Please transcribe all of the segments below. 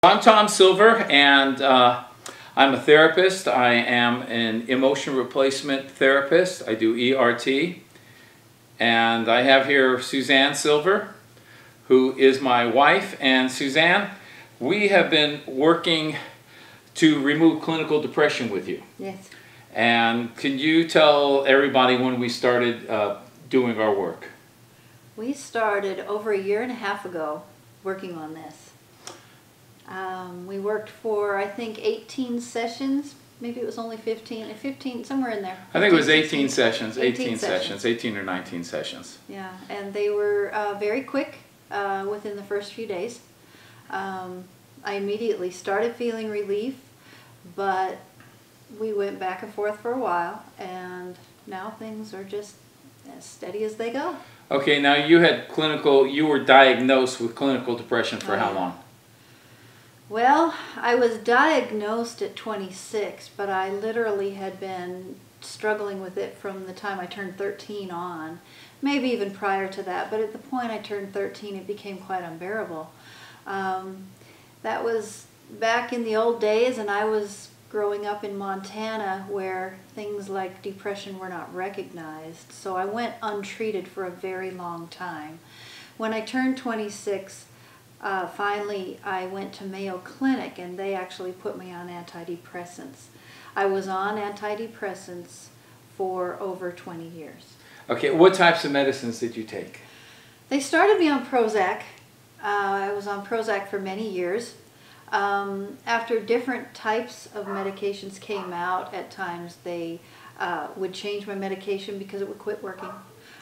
I'm Tom Silver, and I'm a therapist. I am an emotion replacement therapist. I do ERT. And I have here Suzanne Silver, who is my wife. And Suzanne, we have been working to remove clinical depression with you. Yes. And can you tell everybody when we started doing our work? We started over a year and a half ago working on this. We worked for, I think, 18 sessions. Maybe it was only 15, somewhere in there. I think it was 18 sessions, 18 sessions. 18 or 19 sessions. Yeah, and they were very quick within the first few days. I immediately started feeling relief, but we went back and forth for a while, and now things are just as steady as they go. Okay, now you were diagnosed with clinical depression for how long? Well, I was diagnosed at 26, but I literally had been struggling with it from the time I turned 13 on, maybe even prior to that, but at the point I turned 13 it became quite unbearable. That was back in the old days, and I was growing up in Montana where things like depression were not recognized, so I went untreated for a very long time. When I turned 26, finally I went to Mayo Clinic, and they actually put me on antidepressants. I was on antidepressants for over 20 years. Okay, what types of medicines did you take? They started me on Prozac. I was on Prozac for many years. After different types of medications came out, at times they would change my medication because it would quit working.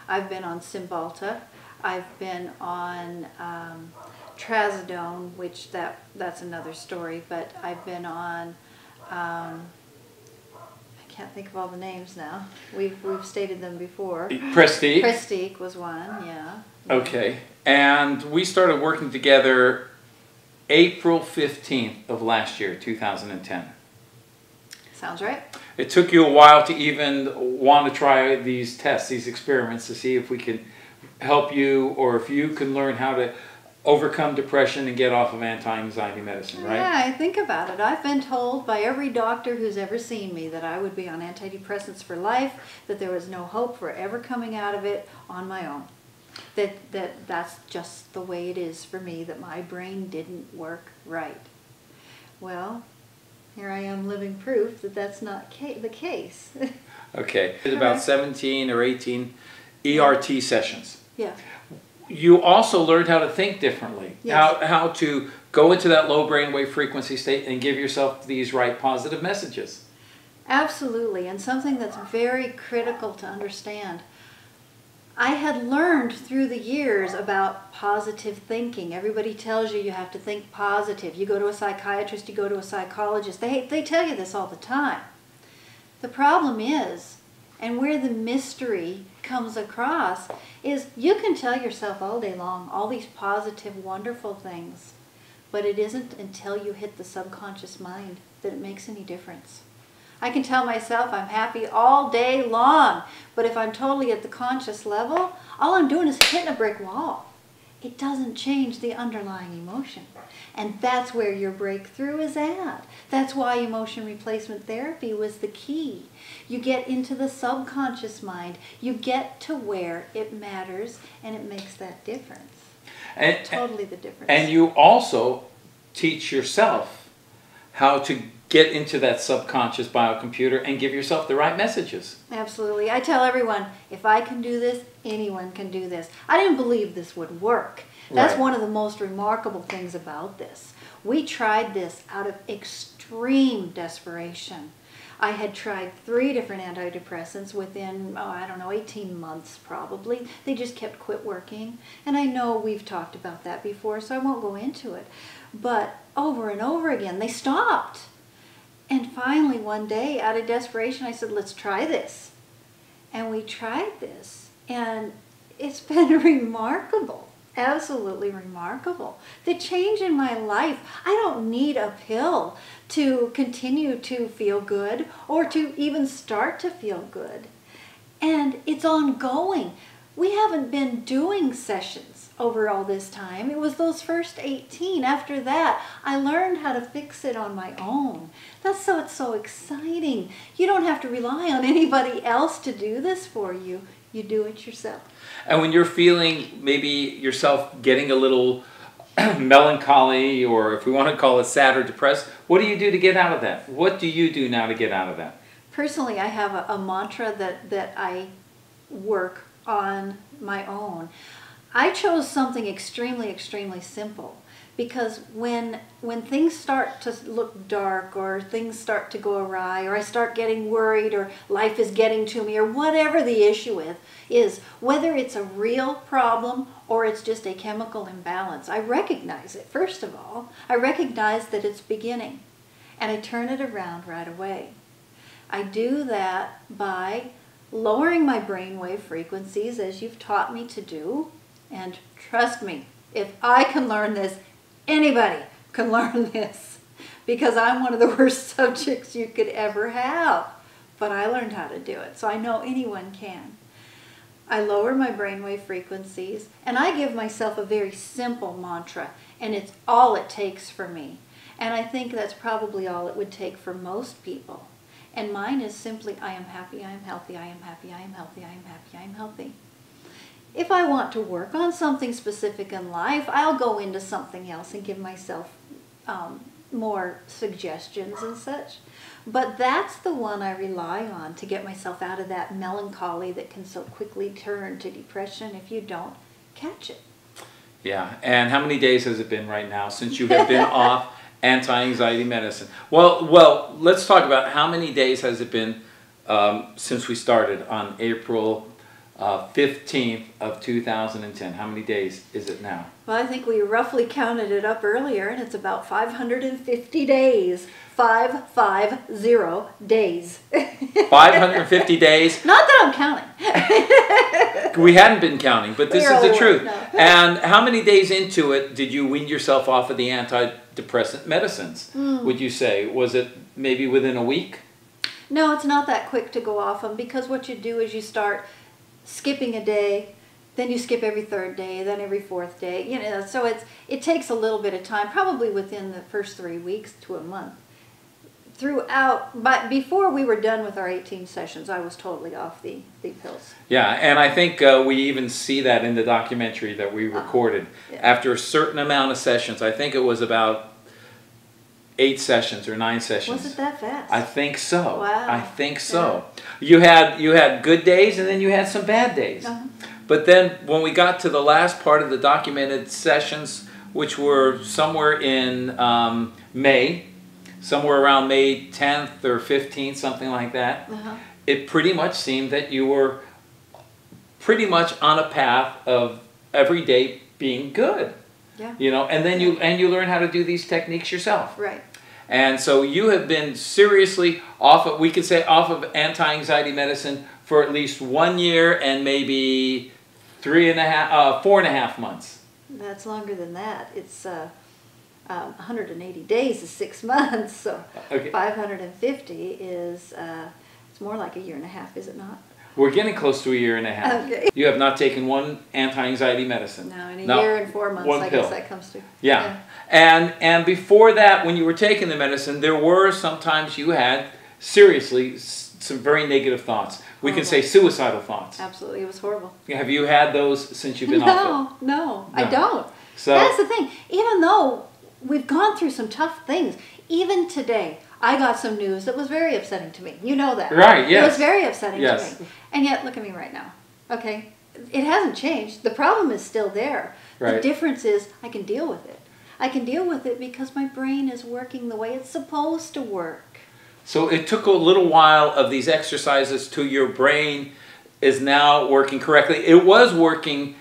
I've been on Cymbalta. I've been on Trazodone, which that's another story, but I've been on, I can't think of all the names now. We've stated them before. Prestige? Prestige was one, yeah. Okay, and we started working together April 15th of last year, 2010. Sounds right. It took you a while to even want to try these tests, these experiments, to see if we can help you, or if you can learn how to overcome depression and get off of anti-anxiety medicine, right? Yeah, I think about it. I've been told by every doctor who's ever seen me that I would be on antidepressants for life, that there was no hope for ever coming out of it on my own. That's just the way it is for me, that my brain didn't work right. Well, here I am living proof that that's not the case. Okay. It's about 17 or 18 ERT sessions. Yeah. You also learned how to think differently. Yes. How to go into that low brainwave frequency state and give yourself these right positive messages. Absolutely, and something that's very critical to understand. I had learned through the years about positive thinking. Everybody tells you have to think positive. You go to a psychiatrist, you go to a psychologist. They tell you this all the time. The problem is, and where the mystery comes across, is you can tell yourself all day long all these positive, wonderful things, but it isn't until you hit the subconscious mind that it makes any difference. I can tell myself I'm happy all day long, but if I'm totally at the conscious level, all I'm doing is hitting a brick wall. It doesn't change the underlying emotion. And that's where your breakthrough is at. That's why emotion replacement therapy was the key. You get into the subconscious mind. You get to where it matters, and it makes that difference. Totally the difference. And you also teach yourself how to get into that subconscious biocomputer and give yourself the right messages. Absolutely. I tell everyone, if I can do this, anyone can do this. I didn't believe this would work. That's one of the most remarkable things about this. We tried this out of extreme desperation. I had tried 3 different antidepressants within, I don't know, 18 months probably. They just quit working. And I know we've talked about that before, so I won't go into it. But over and over again, they stopped. And finally, one day, out of desperation, I said, let's try this. And we tried this, and it's been remarkable, absolutely remarkable. The change in my life, I don't need a pill to continue to feel good or to even start to feel good. And it's ongoing. we haven't been doing sessions over all this time. It was those first 18. After that, I learned how to fix it on my own. It's so exciting. You don't have to rely on anybody else to do this for you. You do it yourself. And when you're feeling maybe yourself getting a little melancholy, or if we want to call it sad or depressed, what do you do to get out of that? What do you do now to get out of that? Personally, I have a mantra that I work on my own. I chose something extremely, extremely simple, because when things start to look dark, or things start to go awry, or I start getting worried, or life is getting to me, or whatever the issue is, whether it's a real problem or it's just a chemical imbalance, I recognize it. First of all, I recognize that it's beginning, and I turn it around right away. I do that by lowering my brainwave frequencies, as you've taught me to do. And trust me, if I can learn this, anybody can learn this, because I'm one of the worst subjects you could ever have. But I learned how to do it, so I know anyone can. I lower my brainwave frequencies, and I give myself a very simple mantra, and it's all it takes for me. And I think that's probably all it would take for most people. And mine is simply, I am happy, I am healthy, I am happy, I am healthy, I am happy, I am healthy. If I want to work on something specific in life, I'll go into something else and give myself more suggestions and such. But that's the one I rely on to get myself out of that melancholy that can so quickly turn to depression if you don't catch it. Yeah, and how many days has it been right now since you have been off anti-anxiety medicine? Well, let's talk about how many days has it been since we started on April 15th of 2010. How many days is it now? Well, I think we roughly counted it up earlier, and it's about 550 days. 550 days. 550 days? Not that I'm counting. We hadn't been counting, but this is the truth. No. And how many days into it did you wean yourself off of the antidepressant medicines, would you say? Was it maybe within a week? No, it's not that quick to go off them, because what you do is you start skipping a day, then you skip every third day, then every fourth day. You know, so it takes a little bit of time, probably within the first 3 weeks to a month. But before we were done with our 18 sessions, I was totally off the pills. Yeah, and I think we even see that in the documentary that we recorded. Yeah. After a certain amount of sessions, I think it was about 8 sessions or 9 sessions. Was it that fast? I think so. Wow. I think so. Yeah. You had good days, and then you had some bad days. But then when we got to the last part of the documented sessions, which were somewhere in May, somewhere around May 10th or 15th, something like that, it pretty much seemed that you were pretty much on a path of every day being good. Yeah. You know, and then you learn how to do these techniques yourself. Right. And so you have been seriously off of, we could say, off of anti-anxiety medicine for at least 1 year and maybe 4.5 months. That's longer than that. It's 180 days is 6 months, so 550 is it's more like 1.5 years, is it not? We're getting close to 1.5 years. Okay. You have not taken one anti-anxiety medicine. No, in a year and 4 months, I guess that comes to. Yeah. And before that, when you were taking the medicine, there were sometimes you had, seriously, some very negative thoughts. We can say suicidal thoughts. Absolutely, it was horrible. Have you had those since you've been off it? No, I don't. So that's the thing. Even though we've gone through some tough things, even today, I got some news that was very upsetting to me. You know that. Right, yes. It was very upsetting to me. And yet, look at me right now. Okay? It hasn't changed. The problem is still there. Right. The difference is I can deal with it. I can deal with it because my brain is working the way it's supposed to work. So it took a little while of these exercises to your brain is now working correctly. It was working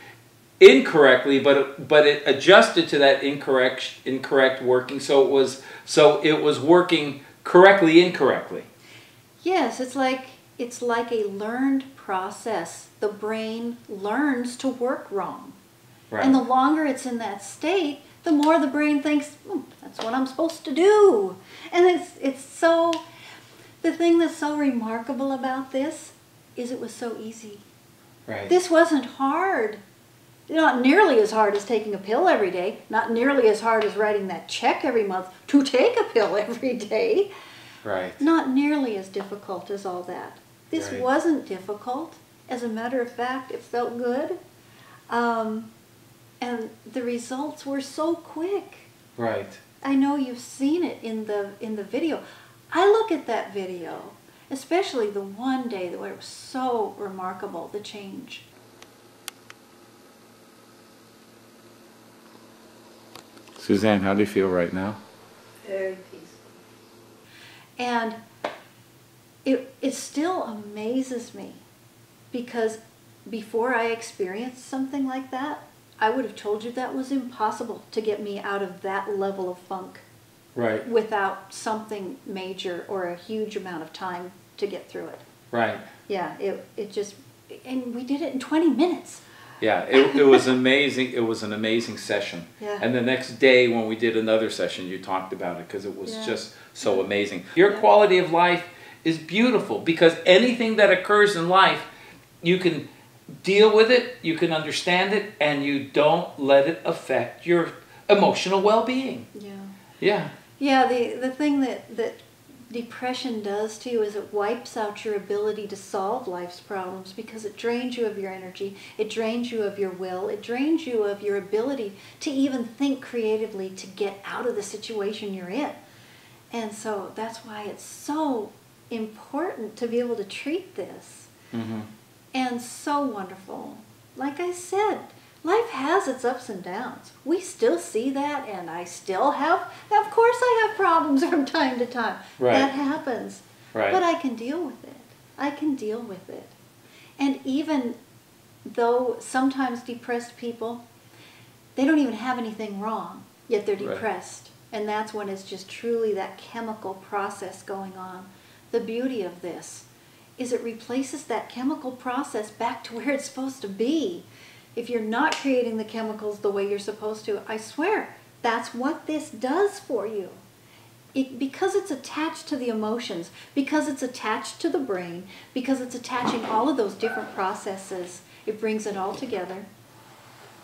incorrectly, but it adjusted to that incorrect working. So it was working correctly incorrectly. Yes, it's like a learned process. The brain learns to work wrong. Right. And the longer it's in that state, the more the brain thinks, that's what I'm supposed to do. And it's the thing that's so remarkable about this is it was so easy. Right. This wasn't hard. Not nearly as hard as taking a pill every day. Not nearly as hard as writing that check every month to take a pill every day. Right. Not nearly as difficult as all that. This Right. wasn't difficult. As a matter of fact, it felt good. And the results were so quick. Right. I know you've seen it in the video. I look at that video, especially the one day where it was so remarkable, the change. Suzanne, how do you feel right now? Very peaceful. And it still amazes me, because before I experienced something like that, I would have told you that was impossible to get me out of that level of funk. Right. Without something major or a huge amount of time to get through it. Right. Yeah, it just, and we did it in 20 minutes. Yeah, it was amazing. It was an amazing session. Yeah. And the next day when we did another session, you talked about it because it was Yeah. just so amazing. Your quality of life is beautiful because anything that occurs in life, you can deal with it, you can understand it, and you don't let it affect your emotional well-being. Yeah. Yeah. Yeah, the thing that depression does to you is it wipes out your ability to solve life's problems, because it drains you of your energy, it drains you of your will, it drains you of your ability to even think creatively to get out of the situation you're in. And so that's why it's so important to be able to treat this. Mm-hmm. And so wonderful. Like I said, life has its ups and downs. We still see that, and I still have, of course I have problems from time to time. Right. That happens. Right. But I can deal with it. I can deal with it. And even though sometimes depressed people, they don't even have anything wrong, yet they're depressed. And that's when it's just truly that chemical process going on. The beauty of this is it replaces that chemical process back to where it's supposed to be. If you're not creating the chemicals the way you're supposed to, I swear, that's what this does for you. Because it's attached to the emotions, because it's attached to the brain, because it's attaching all of those different processes, it brings it all together.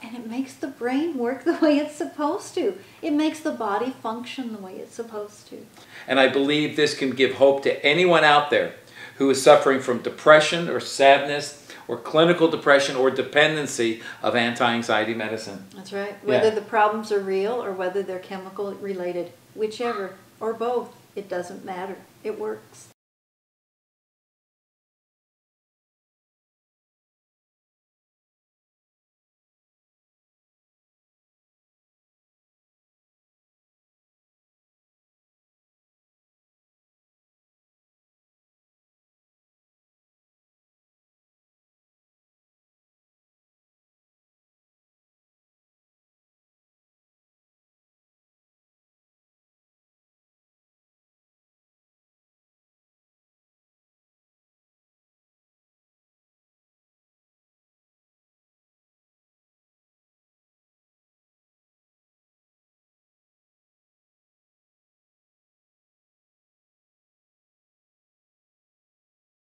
And it makes the brain work the way it's supposed to. It makes the body function the way it's supposed to. And I believe this can give hope to anyone out there who is suffering from depression or sadness or clinical depression or dependency of anti-anxiety medicine. That's right. Whether the problems are real or whether they're chemical related, whichever or both, it doesn't matter. It works.